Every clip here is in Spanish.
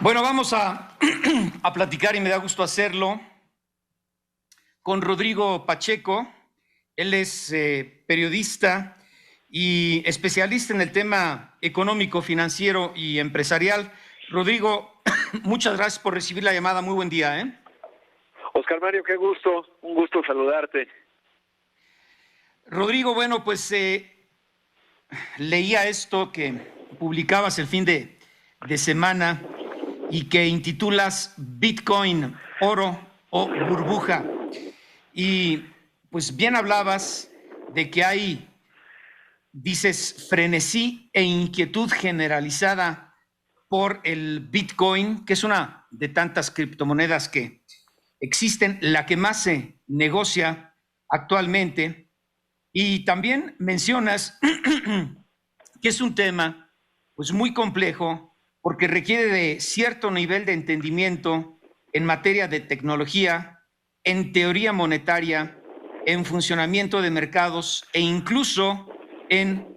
Bueno, vamos a, a platicar y me da gusto hacerlo con Rodrigo Pacheco. Él es periodista y especialista en el tema económico, financiero y empresarial. Rodrigo, muchas gracias por recibir la llamada. Muy buen día, ¿eh? Oscar Mario, qué gusto, un gusto saludarte. Rodrigo, bueno, pues leía esto que publicabas el fin de semana y que intitulas Bitcoin, oro o burbuja. Y pues bien hablabas de que hay, dices, frenesí e inquietud generalizada por el Bitcoin, que es una de tantas criptomonedas que existen, la que más se negocia actualmente. Y también mencionas que es un tema pues muy complejo porque requiere de cierto nivel de entendimiento en materia de tecnología, en teoría monetaria, en funcionamiento de mercados e incluso en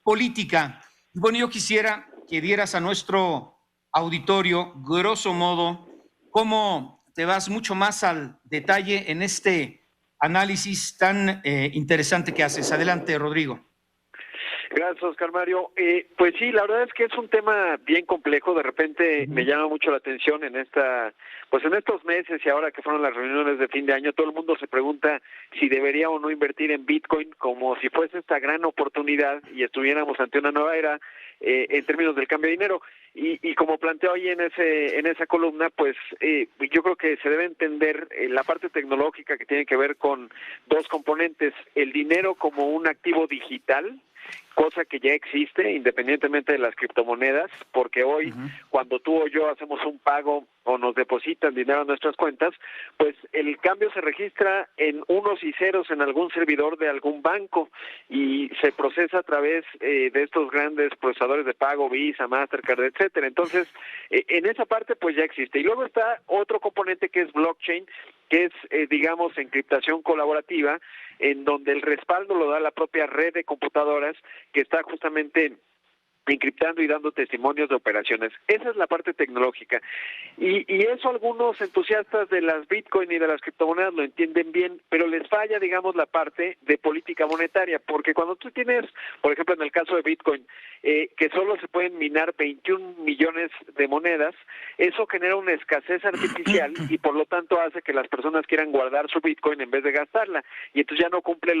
política. Bueno, yo quisiera que dieras a nuestro auditorio, grosso modo, cómo te vas mucho más al detalle en este análisis tan interesante que haces. Adelante, Rodrigo. Gracias, Oscar Mario. Pues sí, la verdad es que es un tema bien complejo. De repente me llama mucho la atención en en estos meses y ahora que fueron las reuniones de fin de año, todo el mundo se pregunta si debería o no invertir en Bitcoin como si fuese esta gran oportunidad y estuviéramos ante una nueva era en términos del cambio de dinero. Y como planteo ahí en esa columna, pues yo creo que se debe entender la parte tecnológica que tiene que ver con dos componentes: el dinero como un activo digital, cosa que ya existe independientemente de las criptomonedas, porque hoy cuando tú o yo hacemos un pago o nos depositan dinero a nuestras cuentas, pues el cambio se registra en unos y ceros en algún servidor de algún banco y se procesa a través de estos grandes procesadores de pago, Visa, Mastercard, etcétera. Entonces, en esa parte pues ya existe. Y luego está otro componente que es blockchain, que es, digamos, encriptación colaborativa, en donde el respaldo lo da la propia red de computadoras que está justamente encriptando y dando testimonios de operaciones. Esa es la parte tecnológica. Y eso algunos entusiastas de las Bitcoin y de las criptomonedas lo entienden bien, pero les falla, digamos, la parte de política monetaria, porque cuando tú tienes, por ejemplo, en el caso de Bitcoin, que solo se pueden minar 21 millones de monedas, eso genera una escasez artificial y por lo tanto hace que las personas quieran guardar su Bitcoin en vez de gastarla, y entonces ya no cumple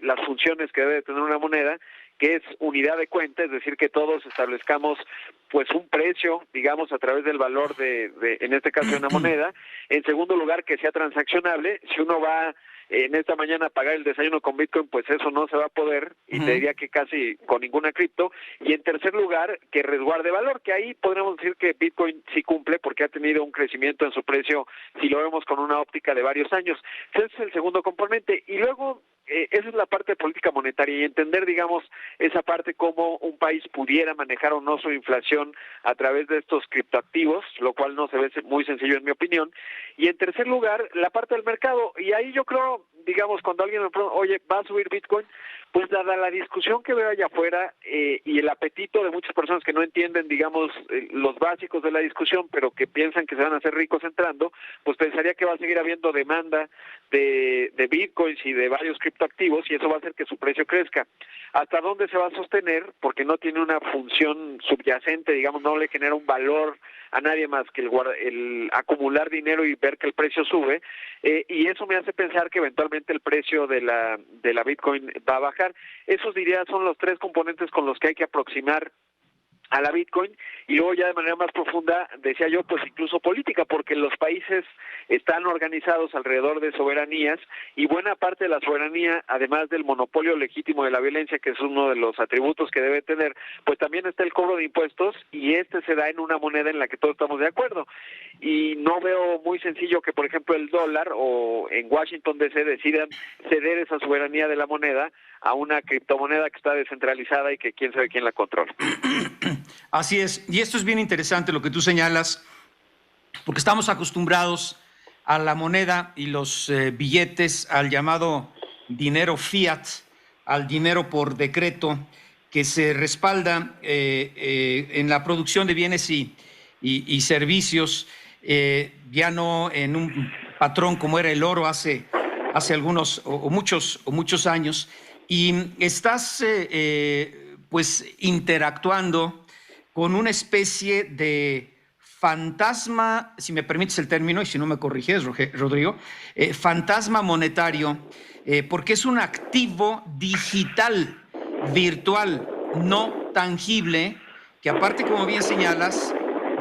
las funciones que debe tener una moneda, que es unidad de cuenta, es decir, que todos establezcamos pues un precio, digamos, a través del valor de en este caso de una moneda. En segundo lugar, que sea transaccionable. Si uno va en esta mañana a pagar el desayuno con Bitcoin, pues eso no se va a poder, y te diría que casi con ninguna cripto. Y en tercer lugar, que resguarde valor, que ahí podríamos decir que Bitcoin sí cumple porque ha tenido un crecimiento en su precio, si lo vemos con una óptica de varios años. Ese es el segundo componente. Y luego, esa es la parte de política monetaria y entender, digamos, esa parte cómo un país pudiera manejar o no su inflación a través de estos criptoactivos, lo cual no se ve muy sencillo en mi opinión. Y en tercer lugar, la parte del mercado. Y ahí yo creo, digamos, cuando alguien me pregunta, oye, ¿va a subir Bitcoin? Pues dada la discusión que veo allá afuera y el apetito de muchas personas que no entienden, digamos, los básicos de la discusión, pero que piensan que se van a hacer ricos entrando, pues pensaría que va a seguir habiendo demanda de Bitcoins y de varios criptoactivos, y eso va a hacer que su precio crezca. ¿Hasta dónde se va a sostener? Porque no tiene una función subyacente, digamos, no le genera un valor a nadie más que el acumular dinero y ver que el precio sube, y eso me hace pensar que eventualmente el precio de la Bitcoin va a bajar. Esos, diría, son los tres componentes con los que hay que aproximar a la Bitcoin. Y luego ya de manera más profunda, decía yo, pues incluso política, porque los países están organizados alrededor de soberanías, y buena parte de la soberanía, además del monopolio legítimo de la violencia, que es uno de los atributos que debe tener, pues también está el cobro de impuestos, y este se da en una moneda en la que todos estamos de acuerdo. Y no veo muy sencillo que, por ejemplo, el dólar o en Washington DC decidan ceder esa soberanía de la moneda a una criptomoneda que está descentralizada y que quién sabe quién la controla. Así es, y esto es bien interesante lo que tú señalas, porque estamos acostumbrados a la moneda y los billetes, al llamado dinero fiat, al dinero por decreto, que se respalda en la producción de bienes y servicios, ya no en un patrón como era el oro hace algunos o muchos años, y estás pues interactuando con una especie de fantasma, si me permites el término y si no me corriges, Rodrigo, fantasma monetario, porque es un activo digital, virtual, no tangible, que aparte, como bien señalas,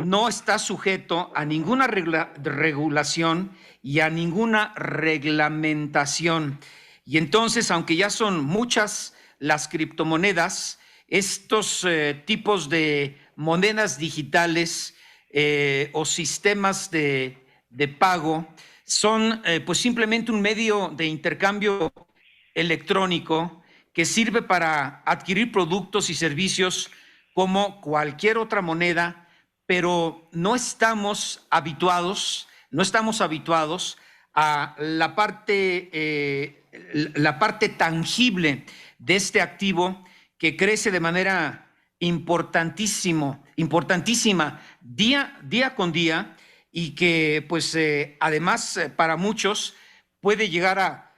no está sujeto a ninguna regulación y a ninguna reglamentación. Y entonces, aunque ya son muchas las criptomonedas, estos tipos de monedas digitales o sistemas de pago son pues simplemente un medio de intercambio electrónico que sirve para adquirir productos y servicios como cualquier otra moneda, pero no estamos habituados a la parte tangible de este activo que crece de manera importantísima día con día, y que pues además para muchos puede llegar a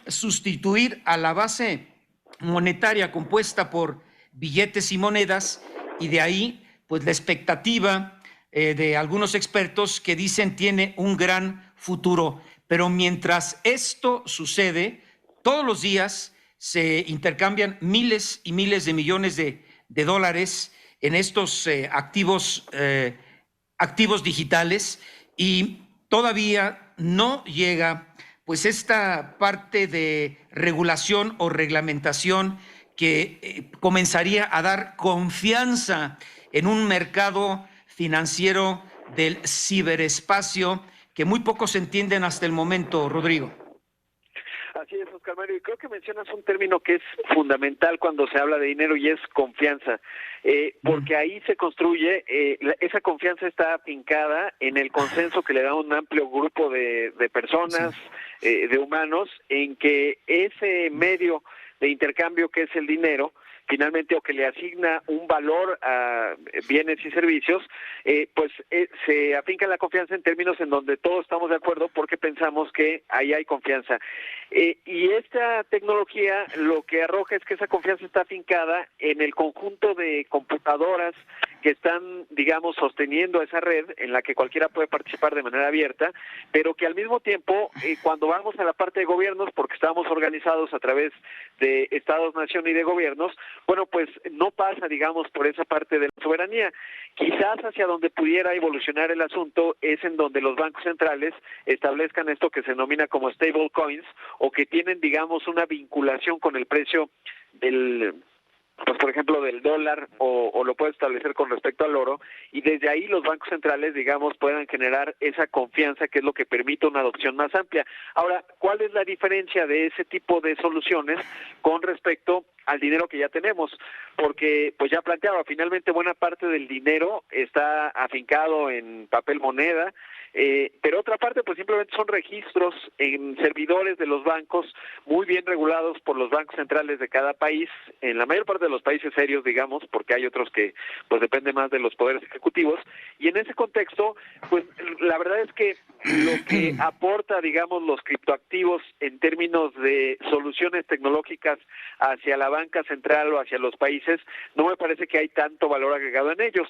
sustituir a la base monetaria compuesta por billetes y monedas, y de ahí pues la expectativa de algunos expertos que dicen tiene un gran futuro. Pero mientras esto sucede, todos los días se intercambian miles y miles de millones de dólares en estos activos digitales, y todavía no llega pues esta parte de regulación o reglamentación que comenzaría a dar confianza en un mercado financiero del ciberespacio que muy pocos entienden hasta el momento, Rodrigo. Así es, Oscar Mario, y creo que mencionas un término que es fundamental cuando se habla de dinero, y es confianza, porque ahí se construye, esa confianza está afincada en el consenso que le da un amplio grupo de personas, de humanos, en que ese medio de intercambio que es el dinero, finalmente, o que le asigna un valor a bienes y servicios, se afinca la confianza en términos en donde todos estamos de acuerdo porque pensamos que ahí hay confianza. Y esta tecnología lo que arroja es que esa confianza está afincada en el conjunto de computadoras que están, digamos, sosteniendo esa red en la que cualquiera puede participar de manera abierta, pero que al mismo tiempo, cuando vamos a la parte de gobiernos, porque estamos organizados a través de estados-nación y de gobiernos, bueno, pues no pasa, digamos, por esa parte de la soberanía. Quizás hacia donde pudiera evolucionar el asunto es en donde los bancos centrales establezcan esto que se denomina como stable coins, o que tienen, digamos, una vinculación con el precio del, pues por ejemplo del dólar, o lo puede establecer con respecto al oro, y desde ahí los bancos centrales, digamos, puedan generar esa confianza que es lo que permite una adopción más amplia. Ahora, ¿cuál es la diferencia de ese tipo de soluciones con respecto al dinero que ya tenemos? Porque, pues ya planteaba, finalmente buena parte del dinero está afincado en papel moneda, pero otra parte pues simplemente son registros en servidores de los bancos muy bien regulados por los bancos centrales de cada país, en la mayor parte de los países serios, digamos, porque hay otros que pues depende más de los poderes ejecutivos, y en ese contexto pues la verdad es que lo que aporta, digamos, los criptoactivos en términos de soluciones tecnológicas hacia la banca central o hacia los países, no me parece que hay tanto valor agregado en ellos.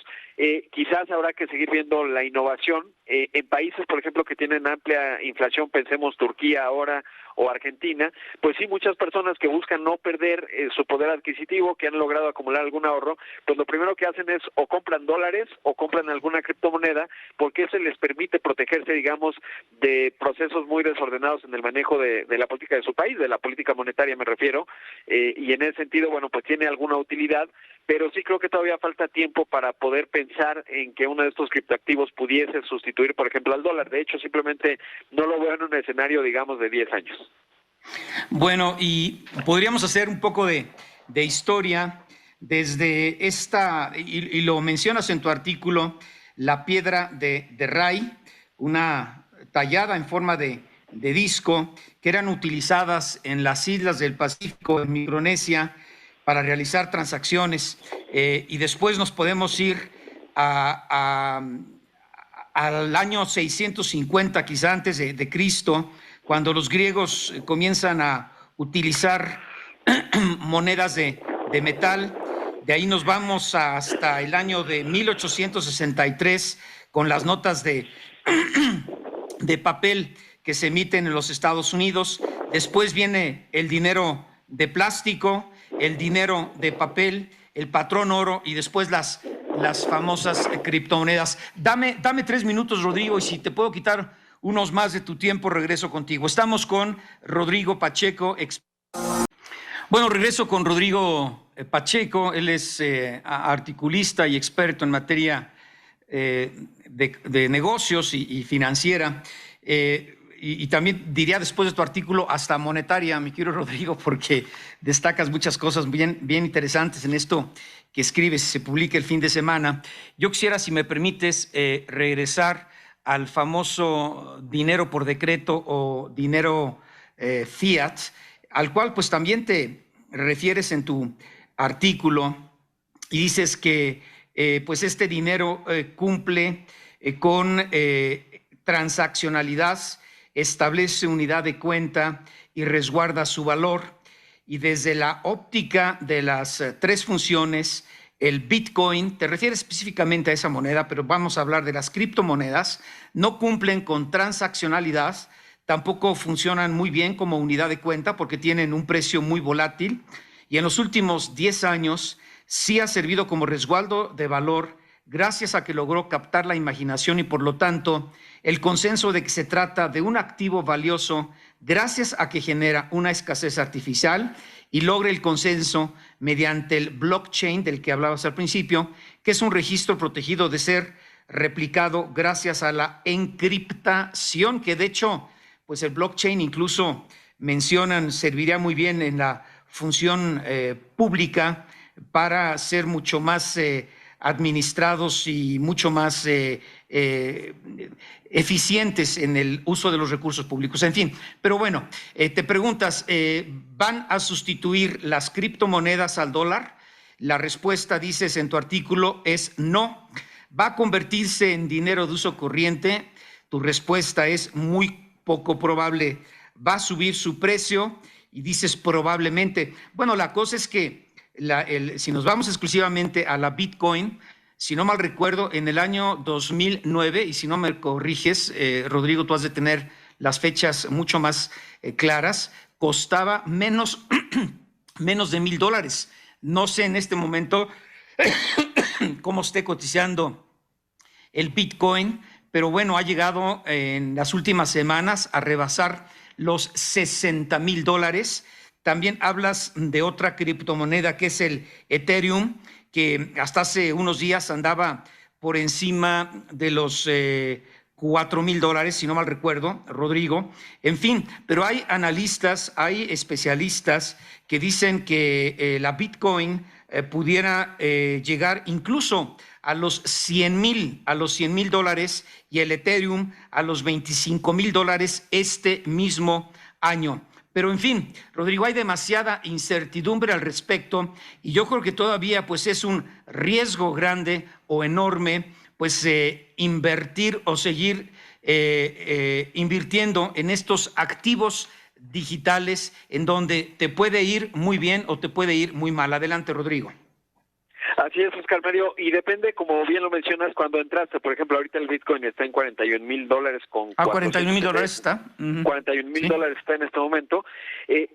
Quizás habrá que seguir viendo la innovación en países, por ejemplo, que tienen amplia inflación, pensemos Turquía ahora o Argentina, pues sí, muchas personas que buscan no perder su poder adquisitivo, que han logrado acumular algún ahorro, pues lo primero que hacen es o compran dólares o compran alguna criptomoneda, porque eso les permite protegerse, digamos, de procesos muy desordenados en el manejo de la política de su país, de la política monetaria me refiero, y en ese sentido, bueno, pues tiene alguna utilidad, pero sí creo que todavía falta tiempo para poder pensar en que uno de estos criptoactivos pudiese sustituir, por ejemplo, al dólar. De hecho, simplemente no lo veo en un escenario, digamos, de 10 años. Bueno, y podríamos hacer un poco de historia desde esta, y lo mencionas en tu artículo, la piedra de Ray, una tallada en forma de disco, que eran utilizadas en las islas del Pacífico, en Micronesia, para realizar transacciones, y después nos podemos ir al año 650, quizá antes de Cristo, cuando los griegos comienzan a utilizar monedas de metal. De ahí nos vamos hasta el año de 1863 con las notas de papel que se emiten en los Estados Unidos. Después viene el dinero de plástico, el dinero de papel, el patrón oro y después las famosas criptomonedas. Dame 3 minutos, Rodrigo, y si te puedo quitar unos más de tu tiempo, regreso contigo. Estamos con Rodrigo Pacheco. Bueno, regreso con Rodrigo Pacheco. Él es articulista y experto en materia de negocios y financiera. Y también diría, después de tu artículo, hasta monetaria, mi querido Rodrigo, porque destacas muchas cosas bien interesantes en esto que escribes y se publica el fin de semana. Yo quisiera, si me permites, regresar al famoso dinero por decreto o dinero fiat, al cual pues también te refieres en tu artículo y dices que pues este dinero cumple con transaccionalidad, establece unidad de cuenta y resguarda su valor. Y desde la óptica de las 3 funciones, el Bitcoin, te refieres específicamente a esa moneda, pero vamos a hablar de las criptomonedas, no cumplen con transaccionalidad, tampoco funcionan muy bien como unidad de cuenta porque tienen un precio muy volátil y en los últimos 10 años sí ha servido como resguardo de valor gracias a que logró captar la imaginación y por lo tanto el consenso de que se trata de un activo valioso gracias a que genera una escasez artificial y logra el consenso mediante el blockchain del que hablabas al principio, que es un registro protegido de ser replicado gracias a la encriptación, que de hecho, pues el blockchain incluso mencionan serviría muy bien en la función pública para ser mucho más administrados y mucho más eficientes en el uso de los recursos públicos. En fin, pero bueno, te preguntas, ¿van a sustituir las criptomonedas al dólar? La respuesta, dices en tu artículo, es no. ¿Va a convertirse en dinero de uso corriente? Tu respuesta es muy poco probable. ¿Va a subir su precio? Y dices probablemente. Bueno, la cosa es que si nos vamos exclusivamente a la Bitcoin, si no mal recuerdo, en el año 2009, y si no me corriges, Rodrigo, tú has de tener las fechas mucho más claras, costaba menos de $1,000. No sé en este momento cómo esté cotizando el Bitcoin, pero bueno, ha llegado en las últimas semanas a rebasar los $60,000. También hablas de otra criptomoneda que es el Ethereum, que hasta hace unos días andaba por encima de los $4,000, si no mal recuerdo, Rodrigo. En fin, pero hay analistas, hay especialistas que dicen que la Bitcoin pudiera llegar incluso a los $100,000 y el Ethereum a los $25,000 este mismo año. Pero en fin, Rodrigo, hay demasiada incertidumbre al respecto y yo creo que todavía pues es un riesgo grande o enorme pues invertir o seguir invirtiendo en estos activos digitales en donde te puede ir muy bien o te puede ir muy mal. Adelante, Rodrigo. Así es, Oscar Mario, y depende, como bien lo mencionas, cuando entraste. Por ejemplo, ahorita el Bitcoin está en $41,000 con $41,000 está. $41,000 está en este momento,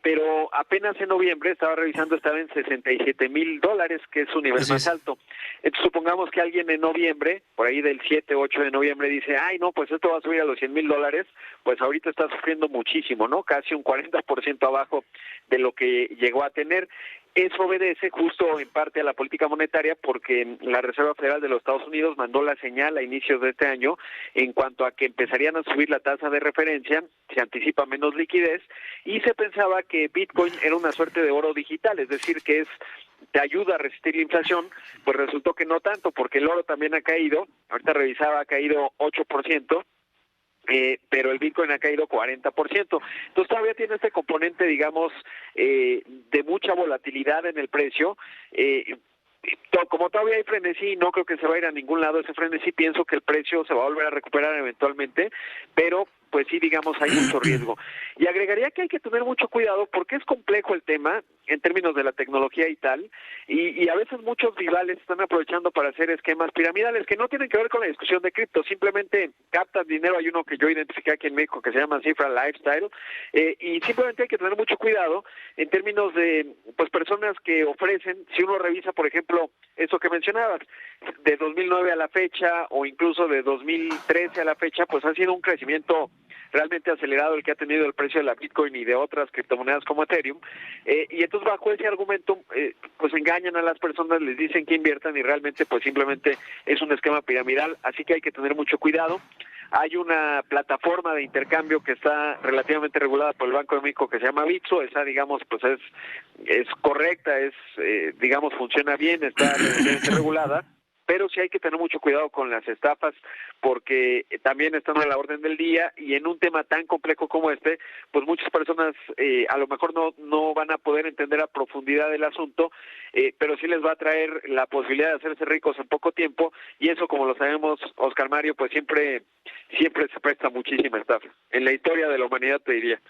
pero apenas en noviembre, estaba revisando, estaba en $67,000, que es su nivel más alto. Entonces, supongamos que alguien en noviembre, por ahí del 7, 8 de noviembre, dice, ay, no, pues esto va a subir a los $100,000, pues ahorita está sufriendo muchísimo, ¿no? Casi un 40% abajo de lo que llegó a tener. Eso obedece justo en parte a la política monetaria porque la Reserva Federal de los Estados Unidos mandó la señal a inicios de este año en cuanto a que empezarían a subir la tasa de referencia, se anticipa menos liquidez y se pensaba que Bitcoin era una suerte de oro digital, es decir, que te ayuda a resistir la inflación. Pues resultó que no tanto, porque el oro también ha caído, ahorita revisaba, ha caído 8%, pero el Bitcoin ha caído 40%. Entonces todavía tiene este componente, digamos, de mucha volatilidad en el precio. como todavía hay frenesí, no creo que se va a ir a ningún lado ese frenesí, pienso que el precio se va a volver a recuperar eventualmente, pero pues sí, digamos, hay mucho riesgo. Y agregaría que hay que tener mucho cuidado porque es complejo el tema en términos de la tecnología y tal, y a veces muchos rivales están aprovechando para hacer esquemas piramidales que no tienen que ver con la discusión de cripto, simplemente captan dinero. Hay uno que yo identifiqué aquí en México que se llama Cifra Lifestyle, y simplemente hay que tener mucho cuidado en términos de pues personas que ofrecen, si uno revisa, por ejemplo, eso que mencionabas, de 2009 a la fecha o incluso de 2013 a la fecha, pues ha sido un crecimiento realmente acelerado el que ha tenido el precio de la Bitcoin y de otras criptomonedas como Ethereum, y entonces bajo ese argumento pues engañan a las personas, les dicen que inviertan y realmente pues simplemente es un esquema piramidal, así que hay que tener mucho cuidado. Hay una plataforma de intercambio que está relativamente regulada por el Banco de México que se llama Bitso, esa digamos pues es correcta, digamos funciona bien, está relativamente regulada, pero sí hay que tener mucho cuidado con las estafas porque también están a la orden del día y en un tema tan complejo como este, pues muchas personas a lo mejor no van a poder entender a profundidad el asunto, pero sí les va a traer la posibilidad de hacerse ricos en poco tiempo y eso, como lo sabemos, Oscar Mario, pues siempre se presta muchísima estafa. En la historia de la humanidad, te diría.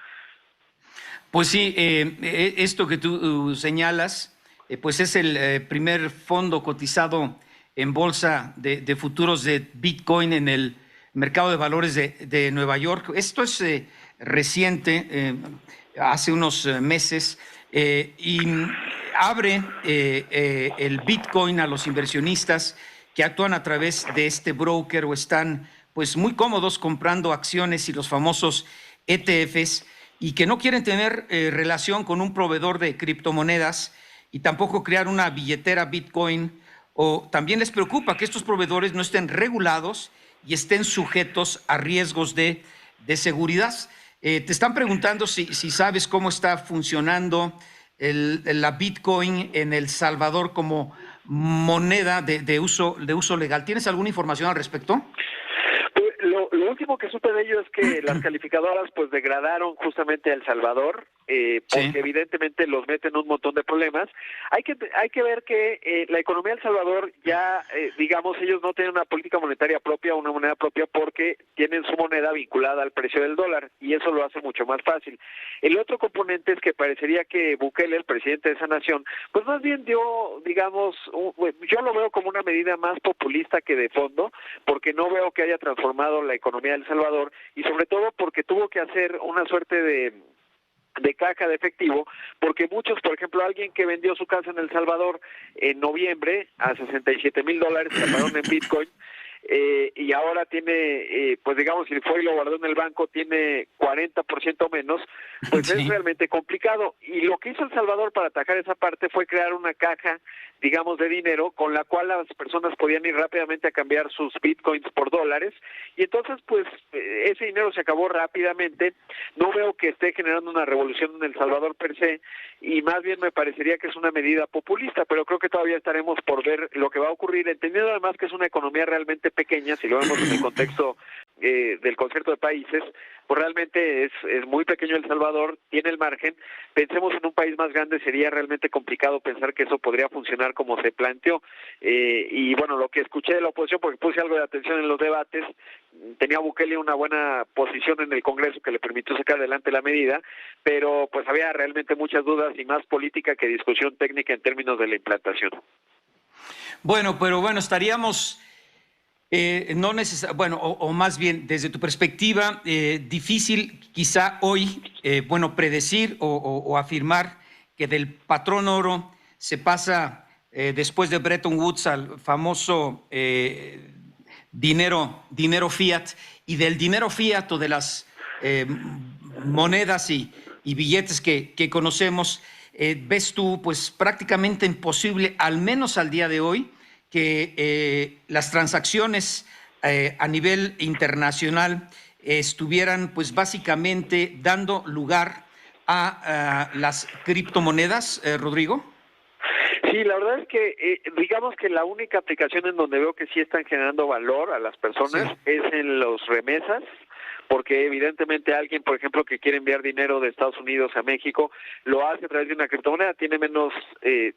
Pues sí, esto que tú señalas, pues es el primer fondo cotizado en bolsa de futuros de Bitcoin en el mercado de valores de Nueva York. Esto es reciente, hace unos meses, y abre el Bitcoin a los inversionistas que actúan a través de este broker o están pues muy cómodos comprando acciones y los famosos ETFs y que no quieren tener relación con un proveedor de criptomonedas y tampoco crear una billetera Bitcoin, o también les preocupa que estos proveedores no estén regulados y estén sujetos a riesgos de seguridad. Te están preguntando si sabes cómo está funcionando la Bitcoin en El Salvador como moneda de uso legal. ¿Tienes alguna información al respecto? Lo último que supe de ello es que las calificadoras pues degradaron justamente a El Salvador, porque Sí. evidentemente los meten en un montón de problemas. Hay que ver que la economía de El Salvador ya, digamos, ellos no tienen una política monetaria propia, una moneda propia, porque tienen su moneda vinculada al precio del dólar y eso lo hace mucho más fácil. El otro componente es que parecería que Bukele, el presidente de esa nación, pues más bien dio, digamos, yo lo veo como una medida más populista que de fondo, porque no veo que haya transformado la economía de El Salvador y sobre todo porque tuvo que hacer una suerte de caja de efectivo, porque muchos, por ejemplo, alguien que vendió su casa en El Salvador en noviembre a $67,000, la pagaron en Bitcoin, y ahora tiene, pues digamos, si fue y lo guardó en el banco, tiene 40% menos, pues es Sí. realmente complicado. Y lo que hizo El Salvador para atacar esa parte fue crear una caja, digamos, de dinero con la cual las personas podían ir rápidamente a cambiar sus bitcoins por dólares, y entonces, pues, ese dinero se acabó rápidamente. No veo que esté generando una revolución en El Salvador per se, y más bien me parecería que es una medida populista, pero creo que todavía estaremos por ver lo que va a ocurrir, entendiendo además que es una economía realmente pequeña, si lo vemos en el contexto del concierto de países, pues realmente es muy pequeño El Salvador, tiene el margen. Pensemos en un país más grande, sería realmente complicado pensar que eso podría funcionar como se planteó. Y bueno, lo que escuché de la oposición, porque puse algo de atención en los debates, tenía Bukele una buena posición en el Congreso que le permitió sacar adelante la medida, pero pues había realmente muchas dudas y más política que discusión técnica en términos de la implantación. Bueno, pero bueno, estaríamos no bueno, o más bien desde tu perspectiva, difícil quizá hoy, bueno, predecir o afirmar que del patrón oro se pasa después de Bretton Woods al famoso dinero fiat, y del dinero fiat o de las monedas y billetes que conocemos, ves tú pues prácticamente imposible, al menos al día de hoy, que las transacciones a nivel internacional estuvieran pues básicamente dando lugar a las criptomonedas, Rodrigo. Sí, la verdad es que digamos que la única aplicación en donde veo que sí están generando valor a las Sí. personas es en los remesas, porque evidentemente alguien, por ejemplo, que quiere enviar dinero de Estados Unidos a México, lo hace a través de una criptomoneda, tiene menos,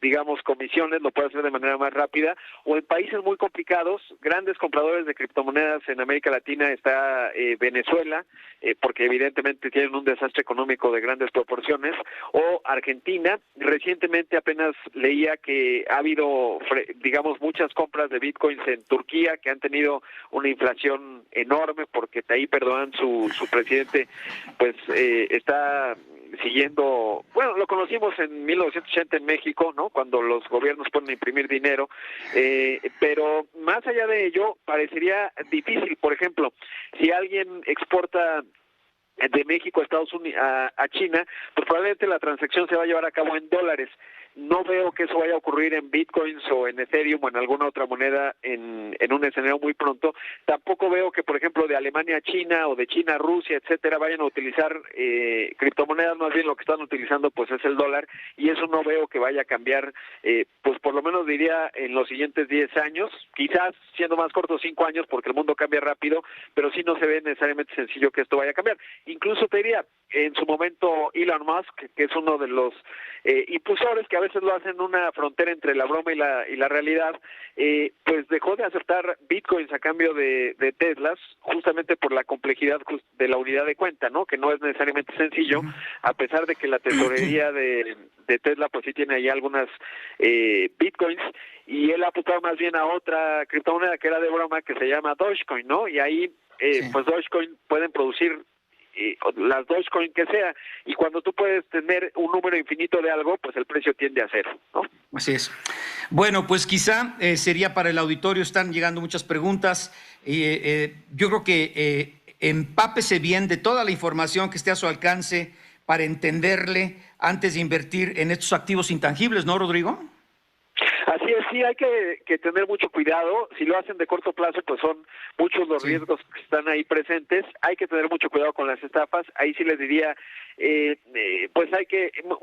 digamos, comisiones, lo puede hacer de manera más rápida, o en países muy complicados, grandes compradores de criptomonedas en América Latina está Venezuela, porque evidentemente tienen un desastre económico de grandes proporciones, o Argentina. Recientemente apenas leía que ha habido, digamos, muchas compras de bitcoins en Turquía, que han tenido una inflación enorme, porque Tayyip Erdoğan, su presidente, pues está siguiendo, bueno, lo conocimos en 1980 en México, ¿no? Cuando los gobiernos ponen a imprimir dinero, pero más allá de ello, parecería difícil. Por ejemplo, si alguien exporta de México a Estados Unidos, a China, pues probablemente la transacción se va a llevar a cabo en dólares. No veo que eso vaya a ocurrir en bitcoins o en Ethereum o en alguna otra moneda en un escenario muy pronto. Tampoco veo que, por ejemplo, de Alemania a China o de China a Rusia, etcétera, vayan a utilizar criptomonedas. Más bien lo que están utilizando pues es el dólar, y eso no veo que vaya a cambiar, pues por lo menos diría en los siguientes 10 años, quizás siendo más cortos 5 años, porque el mundo cambia rápido, pero sí no se ve necesariamente sencillo que esto vaya a cambiar. Incluso te diría, en su momento Elon Musk, que es uno de los impulsores que a veces lo hacen una frontera entre la broma y la realidad, pues dejó de aceptar bitcoins a cambio de Teslas, justamente por la complejidad de la unidad de cuenta, ¿no? Que no es necesariamente sencillo, a pesar de que la tesorería de Tesla pues sí tiene ahí algunas bitcoins, y él ha apuntado más bien a otra criptomoneda que era de broma, que se llama Dogecoin, ¿no? Y ahí pues Dogecoin pueden producir las Dogecoin que sea, y cuando tú puedes tener un número infinito de algo, pues el precio tiende a cero, ¿no? Así es. Bueno, pues quizá sería para el auditorio, están llegando muchas preguntas. Yo creo que empápese bien de toda la información que esté a su alcance para entenderle antes de invertir en estos activos intangibles, ¿no, Rodrigo? Así es, sí, hay que tener mucho cuidado. Si lo hacen de corto plazo, pues son muchos los riesgos que están ahí presentes. Hay que tener mucho cuidado con las estafas. Ahí sí les diría, pues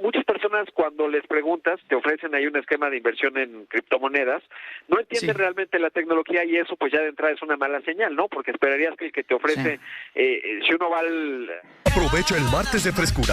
muchas personas cuando les preguntas, te ofrecen ahí un esquema de inversión en criptomonedas, no entienden realmente la tecnología, y eso pues ya de entrada es una mala señal, ¿no? Porque esperarías que el que te ofrece, si uno va al... Aprovecha el martes de frescura